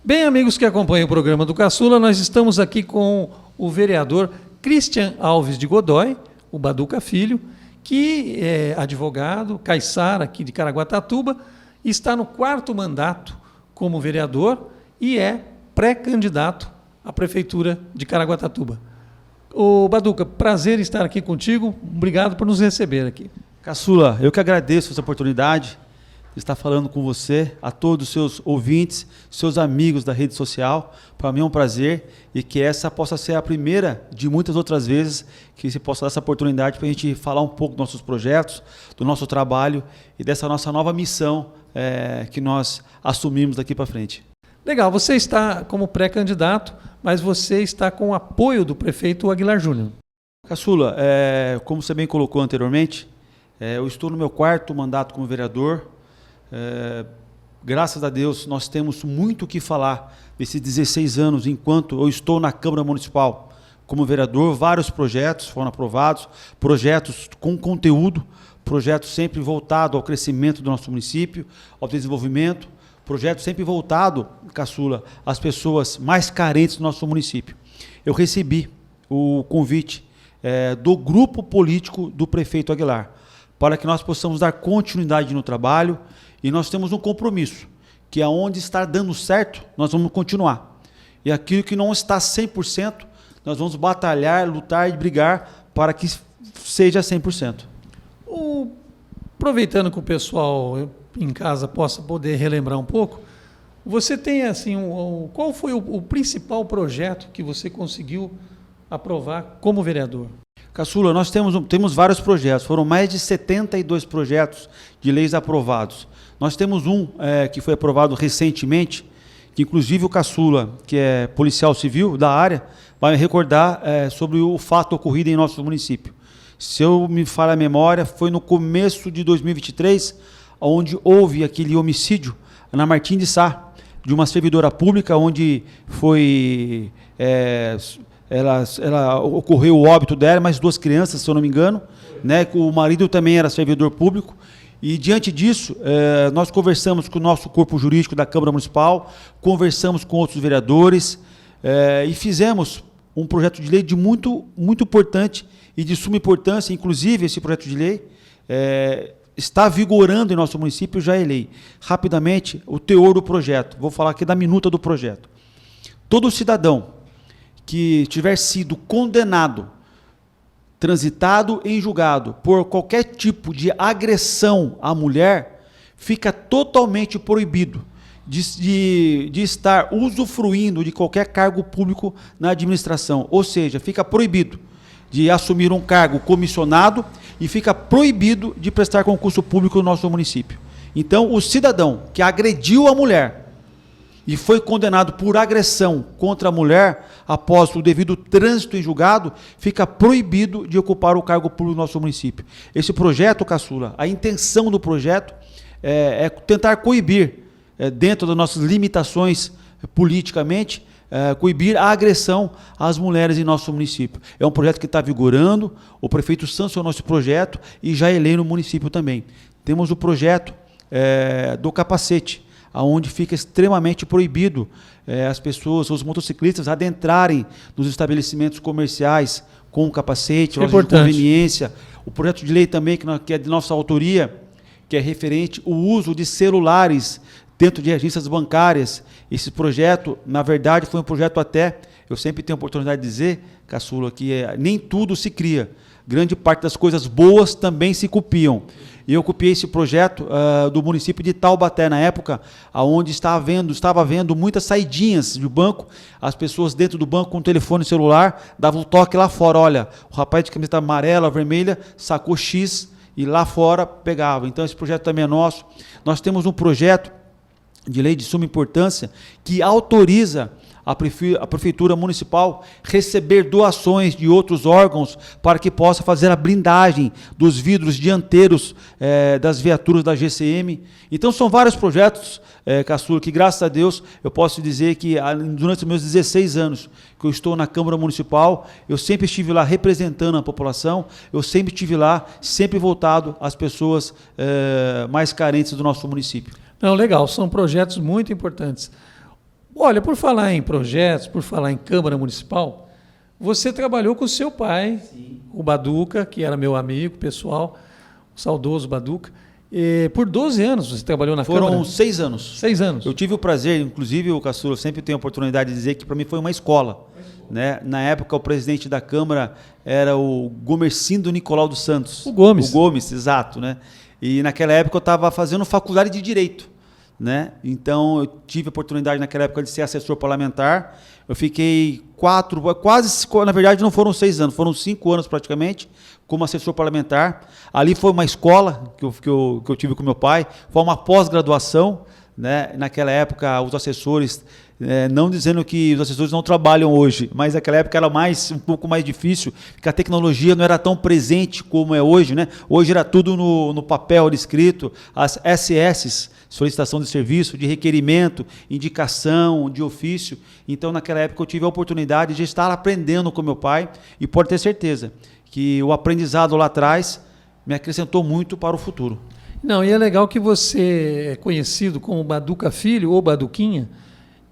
Bem, amigos que acompanham o programa do Caçula, nós estamos aqui com o vereador Christian Alves de Godoy, o Baduca Filho, que é advogado, caiçara aqui de Caraguatatuba, está no 4º mandato como vereador e é pré-candidato à Prefeitura de Caraguatatuba. Ô Baduca, prazer estar aqui contigo, obrigado por nos receber aqui. Caçula, eu que agradeço essa oportunidade de estar falando com você, a todos os seus ouvintes, seus amigos da rede social. Para mim é um prazer e que essa possa ser a primeira de muitas outras vezes que se possa dar essa oportunidade para a gente falar um pouco dos nossos projetos, do nosso trabalho e dessa nossa nova missão que nós assumimos daqui para frente. Legal, você está como pré-candidato, mas você está com o apoio do prefeito Aguilar Júnior. Caçula, como você bem colocou anteriormente, eu estou no meu 4º mandato como vereador. Graças a Deus nós temos muito o que falar desses 16 anos enquanto eu estou na Câmara Municipal como vereador. Vários projetos foram aprovados, projetos com conteúdo, projetos sempre voltados ao crescimento do nosso município, ao desenvolvimento, projetos sempre voltados, Caçula, às pessoas mais carentes do nosso município. Eu recebi o convite do grupo político do prefeito Aguilar para que nós possamos dar continuidade no trabalho. E nós temos um compromisso, que aonde está dando certo, nós vamos continuar. E aquilo que não está 100%, nós vamos batalhar, lutar e brigar para que seja 100%. Aproveitando que o pessoal em casa possa poder relembrar um pouco, você tem assim, qual foi o principal projeto que você conseguiu aprovar como vereador? Caçula, nós temos vários projetos, foram mais de 72 projetos de leis aprovados. Nós temos um que foi aprovado recentemente, que inclusive o Caçula, que é policial civil da área, vai me recordar sobre o fato ocorrido em nosso município. Se eu me falha a memória, foi no começo de 2023, onde houve aquele homicídio na Martim de Sá, de uma servidora pública, onde foi... Ela ocorreu o óbito dela, mais 2 crianças, se eu não me engano, né? O marido também era servidor público. E, diante disso, nós conversamos com o nosso corpo jurídico da Câmara Municipal, conversamos com outros vereadores e fizemos um projeto de lei de muito importante e de suma importância. Inclusive, esse projeto de lei está vigorando em nosso município, já é lei. Rapidamente, o teor do projeto. Vou falar aqui da minuta do projeto. Todo cidadão que tiver sido condenado, transitado em julgado por qualquer tipo de agressão à mulher, fica totalmente proibido de estar usufruindo de qualquer cargo público na administração. Ou seja, fica proibido de assumir um cargo comissionado e fica proibido de prestar concurso público no nosso município. Então, o cidadão que agrediu a mulher e foi condenado por agressão contra a mulher, após o devido trânsito em julgado, fica proibido de ocupar o cargo público do nosso município. Esse projeto, Caçula, a intenção do projeto é tentar coibir, dentro das nossas limitações politicamente, coibir a agressão às mulheres em nosso município. É um projeto que está vigorando, o prefeito sancionou esse projeto e já é lei no município também. Temos o projeto do capacete, onde fica extremamente proibido as pessoas, os motociclistas, adentrarem nos estabelecimentos comerciais com capacete, loja de conveniência. O projeto de lei também, que é de nossa autoria, que é referente ao uso de celulares dentro de agências bancárias. Esse projeto, na verdade, foi um projeto eu sempre tenho a oportunidade de dizer, Caçula, que nem tudo se cria. Grande parte das coisas boas também se copiam. E eu copiei esse projeto do município de Taubaté, na época, onde estava havendo muitas saidinhas de banco, as pessoas dentro do banco com o telefone celular, davam um toque lá fora, olha, o rapaz de camiseta amarela, vermelha, sacou X e lá fora pegava. Então esse projeto também é nosso. Nós temos um projeto de lei de suma importância que autoriza a Prefeitura Municipal receber doações de outros órgãos para que possa fazer a blindagem dos vidros dianteiros das viaturas da GCM. Então são vários projetos, Caçula, que graças a Deus eu posso dizer que durante os meus 16 anos que eu estou na Câmara Municipal, eu sempre estive lá representando a população, eu sempre estive lá, sempre voltado às pessoas mais carentes do nosso município. Não, legal, são projetos muito importantes. Olha, por falar em projetos, por falar em Câmara Municipal, você trabalhou com o seu pai, sim, o Baduca, que era meu amigo pessoal, o saudoso Baduca. Por 12 anos você trabalhou na Câmara? Foram 6 anos. 6 anos. Eu tive o prazer, inclusive o Caçula, eu sempre tenho a oportunidade de dizer que para mim foi uma escola. Né? Na época o presidente da Câmara era o Gomercindo Nicolau dos Santos. O Gomes. O Gomes, exato. Né? E naquela época eu estava fazendo faculdade de Direito. Né? Então eu tive a oportunidade naquela época de ser assessor parlamentar. Eu fiquei na verdade não foram 6 anos, foram 5 anos praticamente como assessor parlamentar. Ali foi uma escola que eu tive com meu pai, foi uma pós-graduação. Né? Naquela época os assessores, não dizendo que os assessores não trabalham hoje, mas naquela época era um pouco mais difícil, porque a tecnologia não era tão presente como é hoje. Né? Hoje era tudo no papel escrito, as SS, solicitação de serviço, de requerimento, indicação, de ofício. Então naquela época eu tive a oportunidade de estar aprendendo com meu pai e pode ter certeza que o aprendizado lá atrás me acrescentou muito para o futuro. Não, e é legal que você é conhecido como Baduca Filho ou Baduquinha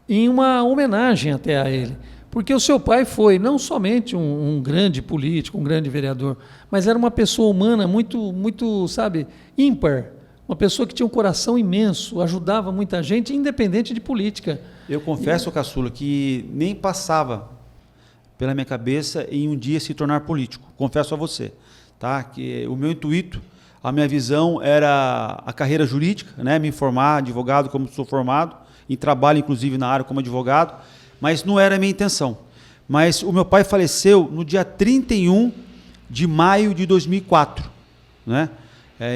em uma homenagem até a ele. Porque o seu pai foi não somente um grande político, um grande vereador, mas era uma pessoa humana muito, sabe, ímpar. Uma pessoa que tinha um coração imenso, ajudava muita gente, independente de política. Eu confesso, Caçula, que nem passava pela minha cabeça em um dia se tornar político. Confesso a você. Tá? Que o meu intuito, a minha visão era a carreira jurídica, né? Me formar advogado como sou formado, em trabalho inclusive na área como advogado, mas não era a minha intenção. Mas o meu pai faleceu no dia 31 de maio de 2004. Né?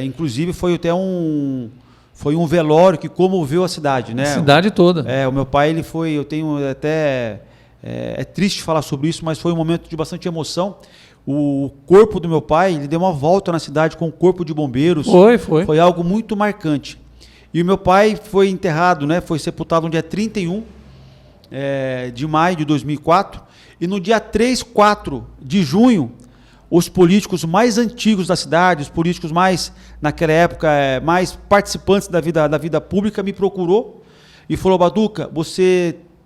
Inclusive foi até um velório que comoveu a cidade. Né? A cidade toda. O meu pai, eu tenho até... É triste falar sobre isso, mas foi um momento de bastante emoção. O corpo do meu pai, ele deu uma volta na cidade com o corpo de bombeiros. Foi algo muito marcante. E o meu pai foi enterrado, né, foi sepultado no dia 31 de maio de 2004. E no dia 3, 4 de junho, os políticos mais antigos da cidade, os políticos mais, naquela época, mais participantes da vida pública, me procurou e falou: Baduca,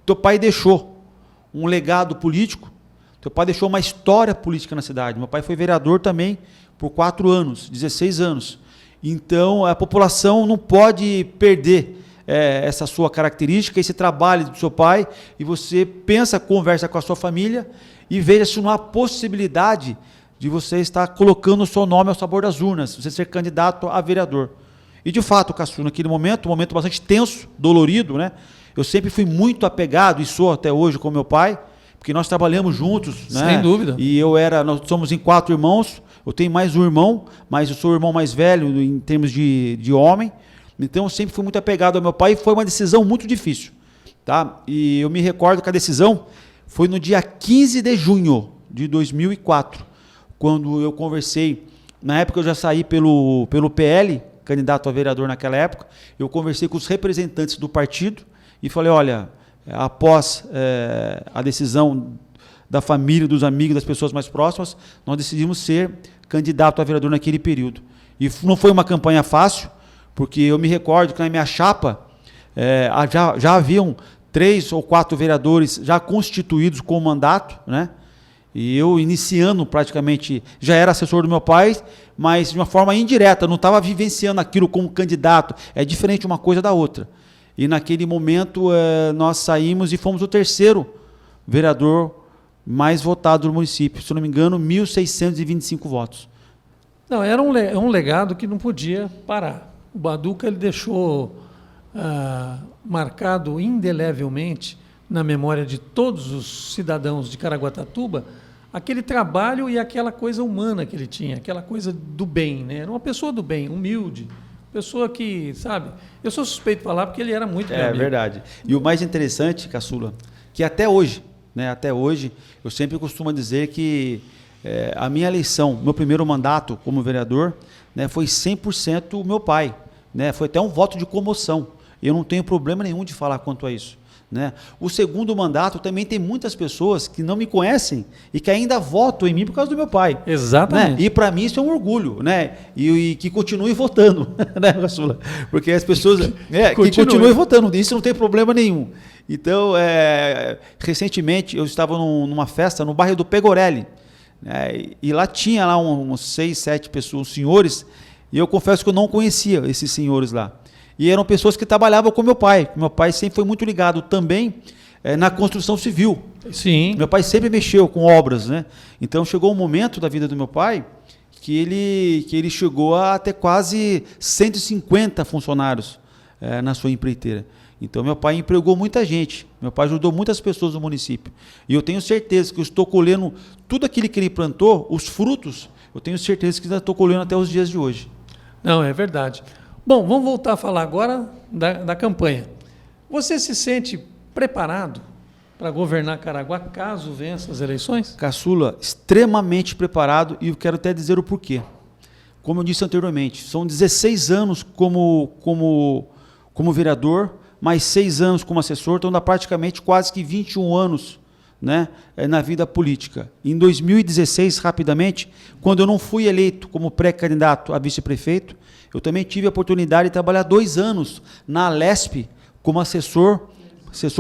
teu pai deixou um legado político, teu pai deixou uma história política na cidade. Meu pai foi vereador também por 4 anos, 16 anos. Então, a população não pode perder essa sua característica, esse trabalho do seu pai, e você conversa com a sua família e veja se não há possibilidade de você estar colocando o seu nome ao sabor das urnas, você ser candidato a vereador. E, de fato, Caçula, naquele momento, um momento bastante tenso, dolorido, né? Eu sempre fui muito apegado, e sou até hoje, com meu pai, porque nós trabalhamos juntos. Né? Sem dúvida. E nós somos em 4 irmãos, eu tenho mais um irmão, mas eu sou o irmão mais velho em termos de homem. Então eu sempre fui muito apegado ao meu pai e foi uma decisão muito difícil. Tá? E eu me recordo que a decisão foi no dia 15 de junho de 2004, quando eu conversei, na época eu já saí pelo PL, candidato a vereador naquela época, eu conversei com os representantes do partido, e falei: olha, após a decisão da família, dos amigos, das pessoas mais próximas, nós decidimos ser candidato a vereador naquele período. E não foi uma campanha fácil, porque eu me recordo que na minha chapa já haviam 3 ou 4 vereadores já constituídos com mandato, né? E eu, iniciando praticamente, já era assessor do meu pai, mas de uma forma indireta, não estava vivenciando aquilo como candidato. É diferente uma coisa da outra. E naquele momento nós saímos e fomos o 3º vereador mais votado do município. Se não me engano, 1.625 votos. Não, era um legado que não podia parar. O Baduca ele deixou marcado indelevelmente na memória de todos os cidadãos de Caraguatatuba aquele trabalho e aquela coisa humana que ele tinha, aquela coisa do bem. Né? Era uma pessoa do bem, humilde. Pessoa que, sabe, eu sou suspeito de falar porque ele era muito meu amigo. Verdade. E o mais interessante, Caçula, que até hoje, eu sempre costumo dizer que a minha eleição, meu primeiro mandato como vereador, né, foi 100% o meu pai. Né, foi até um voto de comoção. Eu não tenho problema nenhum de falar quanto a isso. Né? O segundo mandato também tem muitas pessoas que não me conhecem e que ainda votam em mim por causa do meu pai. Exatamente. Né? E para mim isso é um orgulho, né? E que continue votando, né, Caçula? Porque as pessoas que continuem votando, isso não tem problema nenhum. Então, recentemente, eu estava numa festa no bairro do Pegorelli, né, e lá tinha lá uns 6, 7 pessoas, senhores, e eu confesso que eu não conhecia esses senhores lá. E eram pessoas que trabalhavam com meu pai. Meu pai sempre foi muito ligado também na construção civil. Sim. Meu pai sempre mexeu com obras, né? Então chegou um momento da vida do meu pai que ele chegou a ter quase 150 funcionários na sua empreiteira. Então meu pai empregou muita gente, meu pai ajudou muitas pessoas no município. E eu tenho certeza que eu estou colhendo tudo aquilo que ele plantou, os frutos, eu tenho certeza que ainda estou colhendo até os dias de hoje. Não, é verdade. Bom, vamos voltar a falar agora da campanha. Você se sente preparado para governar Caraguá caso vença as eleições? Caçula, extremamente preparado, e eu quero até dizer o porquê. Como eu disse anteriormente, são 16 anos como vereador, mais 6 anos como assessor, então dá praticamente quase que 21 anos, né, na vida política. Em 2016, rapidamente, quando eu não fui eleito como pré-candidato a vice-prefeito, eu também tive a oportunidade de trabalhar 2 anos na Alesp como assessor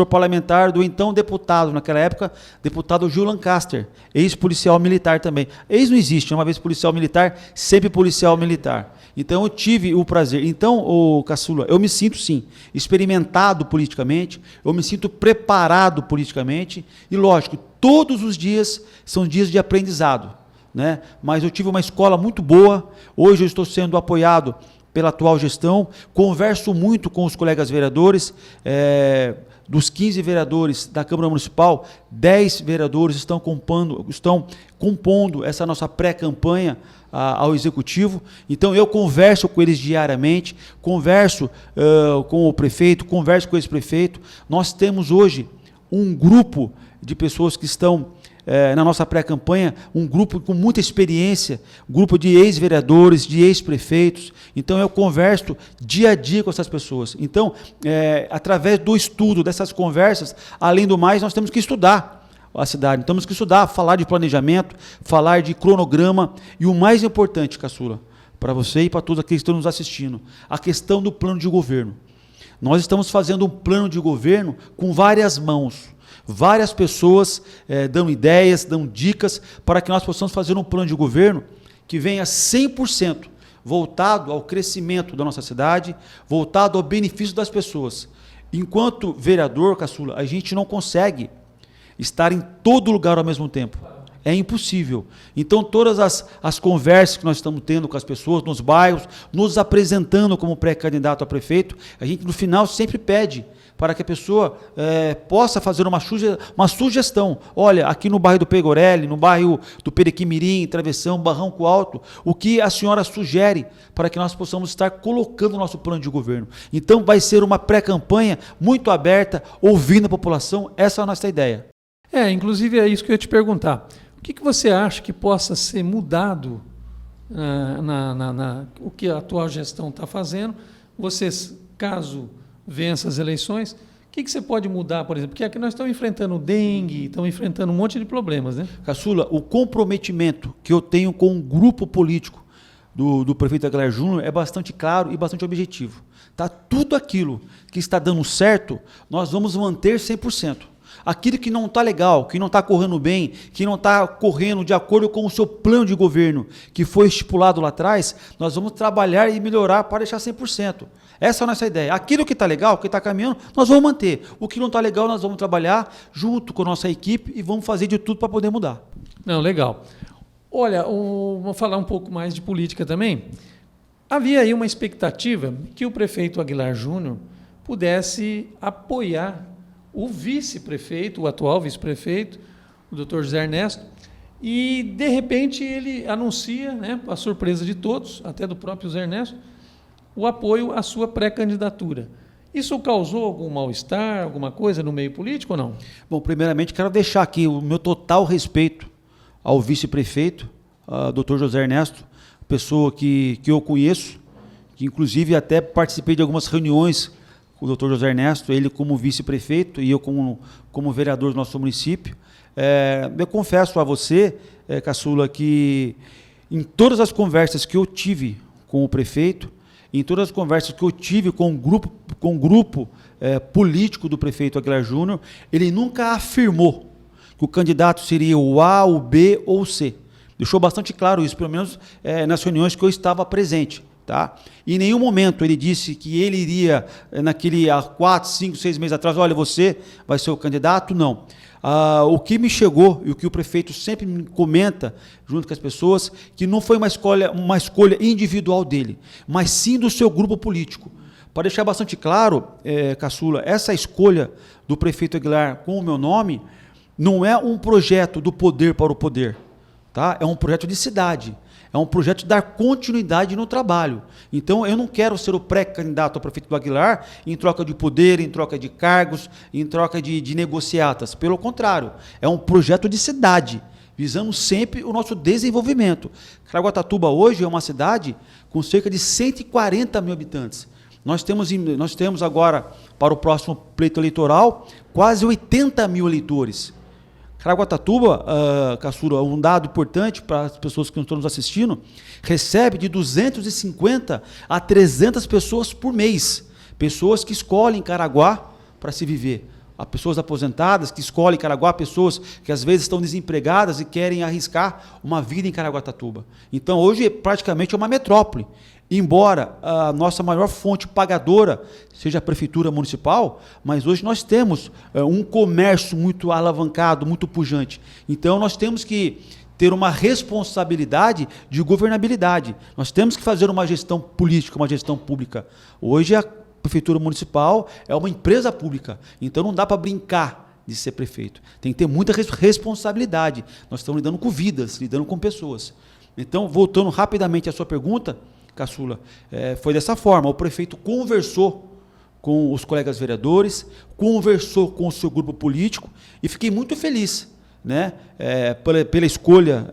parlamentar do então deputado, naquela época, deputado Gil Lancaster, ex-policial militar também. Ex não existe, uma vez policial militar, sempre policial militar. Então eu tive o prazer. Então, Caçula, eu me sinto sim, experimentado politicamente, eu me sinto preparado politicamente, e lógico, todos os dias são dias de aprendizado, né? Mas eu tive uma escola muito boa, hoje eu estou sendo apoiado pela atual gestão, converso muito com os colegas vereadores, dos 15 vereadores da Câmara Municipal, 10 vereadores estão compondo essa nossa pré-campanha ao Executivo. Então eu converso com eles diariamente, converso com o prefeito, converso com o ex-prefeito. Nós temos hoje um grupo de pessoas que estão na nossa pré-campanha, um grupo com muita experiência, grupo de ex-vereadores, de ex-prefeitos. Então eu converso dia a dia com essas pessoas. Então, através do estudo dessas conversas, além do mais, nós temos que estudar a cidade, temos que estudar, falar de planejamento, falar de cronograma, e o mais importante, Caçula, para você e para todos aqueles que estão nos assistindo, a questão do plano de governo. Nós estamos fazendo um plano de governo com várias mãos. Várias pessoas dão ideias, dão dicas para que nós possamos fazer um plano de governo que venha 100% voltado ao crescimento da nossa cidade, voltado ao benefício das pessoas. Enquanto vereador, Caçula, a gente não consegue estar em todo lugar ao mesmo tempo. É impossível. Então, todas as conversas que nós estamos tendo com as pessoas nos bairros, nos apresentando como pré-candidato a prefeito, a gente, no final, sempre pede para que a pessoa possa fazer uma sugestão. Olha, aqui no bairro do Pegorelli, no bairro do Perequimirim, Travessão, Barranco Alto, o que a senhora sugere para que nós possamos estar colocando o nosso plano de governo. Então, vai ser uma pré-campanha muito aberta, ouvindo a população. Essa é a nossa ideia. Inclusive é isso que eu ia te perguntar. O que você acha que possa ser mudado o que a atual gestão está fazendo? Vocês, caso vença as eleições, o que você pode mudar, por exemplo? Porque aqui nós estamos enfrentando dengue, estamos enfrentando um monte de problemas, né? Caçula, o comprometimento que eu tenho com o grupo político do prefeito Aguilar Júnior é bastante claro e bastante objetivo. Tá? Tudo aquilo que está dando certo, nós vamos manter 100%. Aquilo que não está legal, que não está correndo bem, que não está correndo de acordo com o seu plano de governo, que foi estipulado lá atrás, nós vamos trabalhar e melhorar para deixar 100%. Essa é a nossa ideia. Aquilo que está legal, que está caminhando, nós vamos manter. O que não está legal, nós vamos trabalhar junto com a nossa equipe e vamos fazer de tudo para poder mudar. Não, legal. Olha, vou falar um pouco mais de política também. Havia aí uma expectativa que o prefeito Aguilar Júnior pudesse apoiar o vice-prefeito, o atual vice-prefeito, o Dr. José Ernesto, e, de repente, ele anuncia, né, para surpresa de todos, até do próprio José Ernesto, o apoio à sua pré-candidatura. Isso causou algum mal-estar, alguma coisa no meio político ou não? Bom, primeiramente, quero deixar aqui o meu total respeito ao vice-prefeito, Dr. José Ernesto, pessoa que eu conheço, que, inclusive, até participei de algumas reuniões o doutor José Ernesto, ele como vice-prefeito e eu como vereador do nosso município. Eu confesso a você, Caçula, que em todas as conversas que eu tive com o prefeito, em todas as conversas que eu tive com o grupo político do prefeito Aguilar Júnior, ele nunca afirmou que o candidato seria o A, o B ou o C. Deixou bastante claro isso, pelo menos nas reuniões que eu estava presente. Tá? Em nenhum momento ele disse que ele iria, há 4, 5, 6 meses atrás, olha, você vai ser o candidato, não. O que me chegou, e o que o prefeito sempre me comenta, junto com as pessoas, que não foi uma escolha individual dele, mas sim do seu grupo político. Para deixar bastante claro, Caçula, essa escolha do prefeito Aguilar com o meu nome não é um projeto do poder para o poder, tá? É um projeto de cidade. É um projeto de dar continuidade no trabalho. Então, eu não quero ser o pré-candidato ao prefeito do Aguilar em troca de poder, em troca de cargos, em troca de negociatas. Pelo contrário, é um projeto de cidade, visando sempre o nosso desenvolvimento. Caraguatatuba hoje é uma cidade com cerca de 140 mil habitantes. Nós temos agora, para o próximo pleito eleitoral, quase 80 mil eleitores. Caraguatatuba, Caçula, um dado importante para as pessoas que estão nos assistindo, recebe de 250 a 300 pessoas por mês. Pessoas que escolhem Caraguá para se viver. Há pessoas aposentadas que escolhem Caraguá, pessoas que às vezes estão desempregadas e querem arriscar uma vida em Caraguatatuba. Então, hoje, praticamente é uma metrópole. Embora a nossa maior fonte pagadora seja a prefeitura municipal, mas hoje nós temos um comércio muito alavancado, muito pujante. Então, nós temos que ter uma responsabilidade de governabilidade. Nós temos que fazer uma gestão política, uma gestão pública. Hoje, a prefeitura municipal é uma empresa pública, então não dá para brincar de ser prefeito. Tem que ter muita responsabilidade. Nós estamos lidando com vidas, lidando com pessoas. Então, voltando rapidamente à sua pergunta, Caçula, foi dessa forma. O prefeito conversou com os colegas vereadores, conversou com o seu grupo político e fiquei muito feliz, né, pela escolha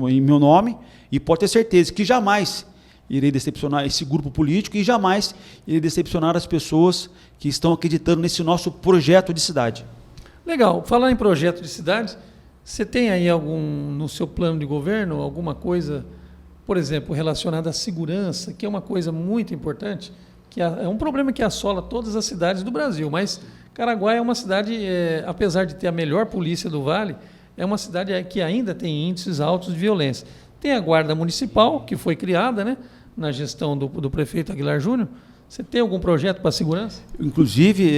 em meu nome, e pode ter certeza que jamais irei decepcionar esse grupo político e jamais irei decepcionar as pessoas que estão acreditando nesse nosso projeto de cidade. Legal. Falar em projeto de cidade, você tem aí no seu plano de governo alguma coisa, por exemplo, relacionada à segurança, que é uma coisa muito importante, que é um problema que assola todas as cidades do Brasil, mas Caraguá é uma cidade, apesar de ter a melhor polícia do Vale, é uma cidade que ainda tem índices altos de violência. Tem a Guarda Municipal, que foi criada, né, na gestão do prefeito Aguilar Júnior. Você tem algum projeto para a segurança? Inclusive,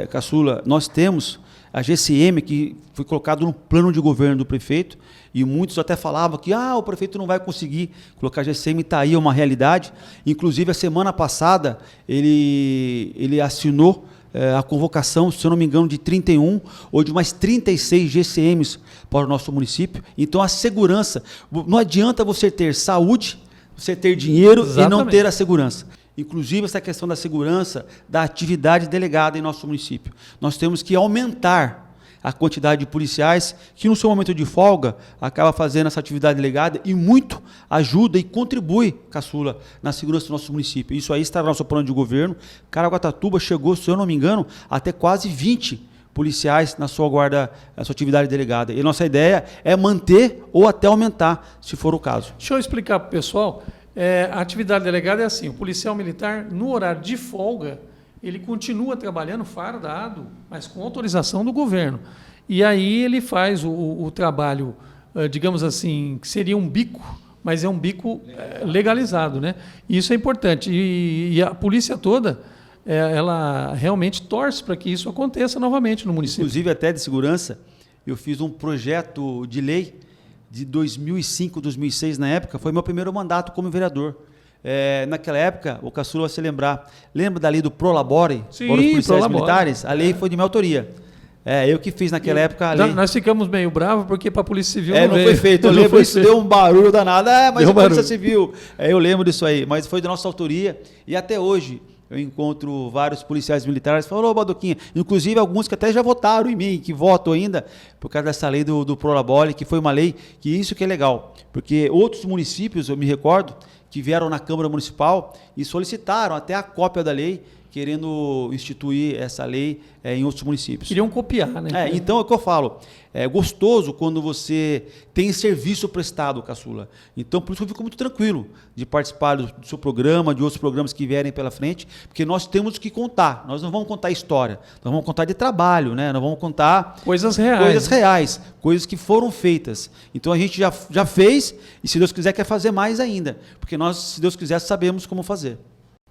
Caçula, nós temos a GCM, que foi colocado no plano de governo do prefeito, e muitos até falavam que o prefeito não vai conseguir colocar a GCM, está aí, é uma realidade. Inclusive, a semana passada, ele assinou a convocação, se eu não me engano, de 31 ou de mais 36 GCMs para o nosso município. Então, a segurança, não adianta você ter saúde, você ter dinheiro e não ter a segurança. Inclusive, essa questão da segurança, da atividade delegada em nosso município. Nós temos que aumentar a quantidade de policiais que, no seu momento de folga, acaba fazendo essa atividade delegada e muito ajuda e contribui, Caçula, na segurança do nosso município. Isso aí está no nosso plano de governo. Caraguatatuba chegou, se eu não me engano, até quase 20 policiais na sua guarda, na sua atividade delegada. E nossa ideia é manter ou até aumentar, se for o caso. Deixa eu explicar para o pessoal. A atividade delegada é assim: o policial militar, no horário de folga, ele continua trabalhando fardado, mas com autorização do governo. E aí ele faz o trabalho, digamos assim, que seria um bico, mas é um bico legalizado, né? E isso é importante. E a polícia toda, ela realmente torce para que isso aconteça novamente no município. Inclusive, até de segurança, eu fiz um projeto de lei de 2005, 2006, na época, foi meu primeiro mandato como vereador. Naquela época, o Caçula vai se lembra da lei do Prolabore, sim, para os policiais militares? A lei foi de minha autoria. Eu que fiz naquela época a lei. Nós ficamos meio bravos porque para a Polícia Civil não foi feito. Eu lembro, isso deu um barulho danado. Mas a Polícia Civil. Eu lembro disso aí, mas foi da nossa autoria. E até hoje eu encontro vários policiais militares que falam: Baduquinha, inclusive alguns que até já votaram em mim, que votam ainda, por causa dessa lei do Prolabore, que foi uma lei que isso que é legal, porque outros municípios, eu me recordo, que vieram na Câmara Municipal e solicitaram até a cópia da lei, querendo instituir essa lei em outros municípios. Queriam copiar, né? Então é o que eu falo. É gostoso quando você tem serviço prestado, Caçula. Então, por isso eu fico muito tranquilo de participar do seu programa, de outros programas que vierem pela frente, porque nós temos que contar. Nós não vamos contar história, nós vamos contar de trabalho, né? Nós vamos contar coisas reais, coisas que foram feitas. Então a gente já fez e, se Deus quiser, quer fazer mais ainda, porque nós, se Deus quiser, sabemos como fazer.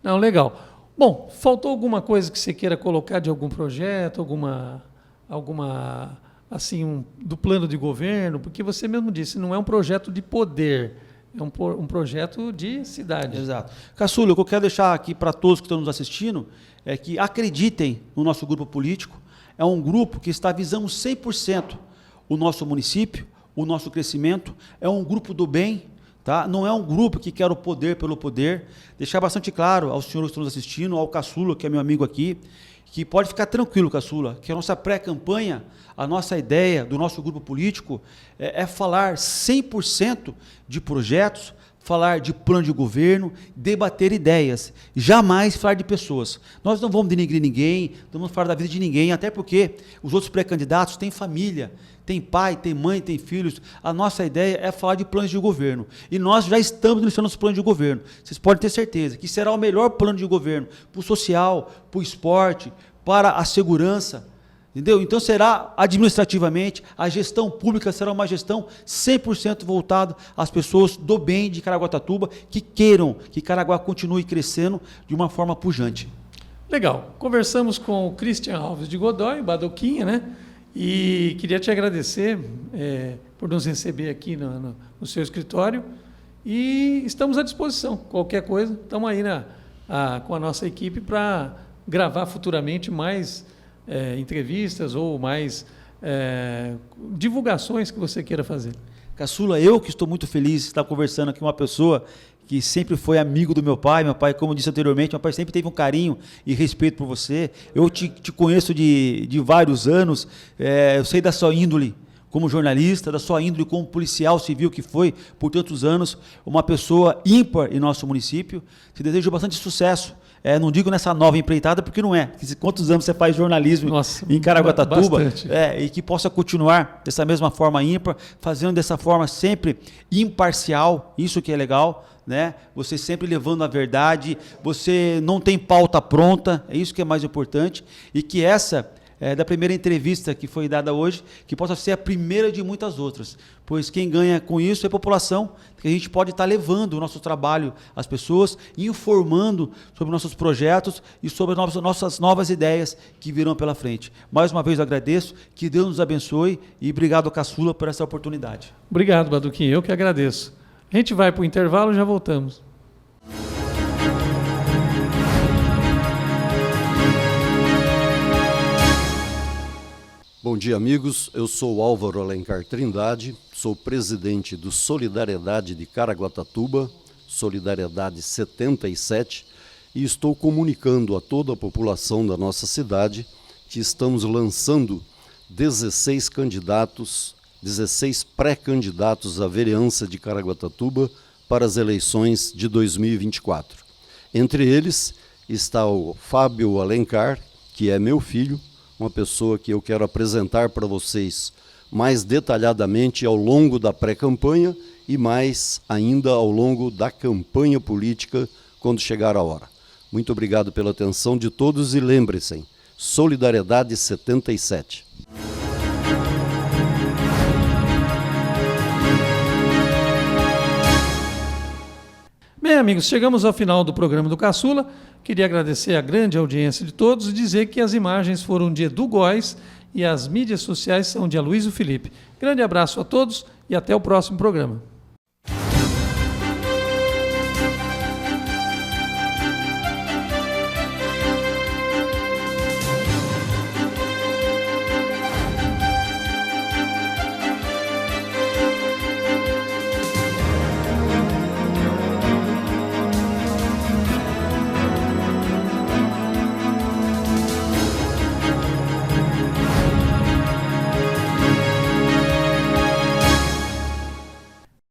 Não, legal. Bom, faltou alguma coisa que você queira colocar de algum projeto, alguma assim, do plano de governo? Porque você mesmo disse, não é um projeto de poder, é um projeto de cidade. Exato. Caçula, o que eu quero deixar aqui para todos que estão nos assistindo é que acreditem no nosso grupo político. É um grupo que está visando 100% o nosso município, o nosso crescimento. É um grupo do bem. Tá? Não é um grupo que quer o poder pelo poder. Deixar bastante claro aos senhores que estão nos assistindo, ao Caçula, que é meu amigo aqui, que pode ficar tranquilo, Caçula, que a nossa pré-campanha, a nossa ideia do nosso grupo político é falar 100% de projetos, falar de plano de governo, debater ideias, jamais falar de pessoas. Nós não vamos denigrir ninguém, não vamos falar da vida de ninguém, até porque os outros pré-candidatos têm família, tem pai, tem mãe, tem filhos. A nossa ideia é falar de planos de governo. E nós já estamos iniciando os planos de governo. Vocês podem ter certeza que será o melhor plano de governo para o social, para o esporte, para a segurança. Entendeu? Então será administrativamente, a gestão pública será uma gestão 100% voltada às pessoas do bem de Caraguatatuba, que queiram que Caraguá continue crescendo de uma forma pujante. Legal. Conversamos com o Christian Alves de Godoy, Badoquinha, né? E queria te agradecer por nos receber aqui no seu escritório, e estamos à disposição. Qualquer coisa, estamos aí com a nossa equipe para gravar futuramente mais entrevistas ou mais divulgações que você queira fazer. Caçula, eu que estou muito feliz de estar conversando aqui com uma pessoa que sempre foi amigo do meu pai. Meu pai, como disse anteriormente, meu pai sempre teve um carinho e respeito por você. Eu te conheço de vários anos, eu sei da sua índole como jornalista, da sua índole como policial civil que foi por tantos anos, uma pessoa ímpar em nosso município. Te desejo bastante sucesso. Não digo nessa nova empreitada, porque não é. Quantos anos você faz jornalismo em Caraguatatuba? E que possa continuar dessa mesma forma ímpar, fazendo dessa forma sempre imparcial, isso que é legal, né? Você sempre levando a verdade, você não tem pauta pronta, é isso que é mais importante, e que essa da primeira entrevista que foi dada hoje, que possa ser a primeira de muitas outras, pois quem ganha com isso é a população, que a gente pode estar levando o nosso trabalho às pessoas, informando sobre nossos projetos e sobre nossas novas ideias que virão pela frente. Mais uma vez eu agradeço, que Deus nos abençoe e obrigado, Caçula, por essa oportunidade. Obrigado, Baduquinha, eu que agradeço. A gente vai para o intervalo e já voltamos. Bom dia, amigos. Eu sou Álvaro Alencar Trindade, sou presidente do Solidariedade de Caraguatatuba, Solidariedade 77, e estou comunicando a toda a população da nossa cidade que estamos lançando 16 pré-candidatos à vereança de Caraguatatuba para as eleições de 2024. Entre eles está o Fábio Alencar, que é meu filho, uma pessoa que eu quero apresentar para vocês mais detalhadamente ao longo da pré-campanha e mais ainda ao longo da campanha política quando chegar a hora. Muito obrigado pela atenção de todos e lembrem-se, Solidariedade 77. Bem, amigos, chegamos ao final do programa do Caçula. Queria agradecer a grande audiência de todos e dizer que as imagens foram de Edu Góes e as mídias sociais são de Aloysio Felipe. Grande abraço a todos e até o próximo programa.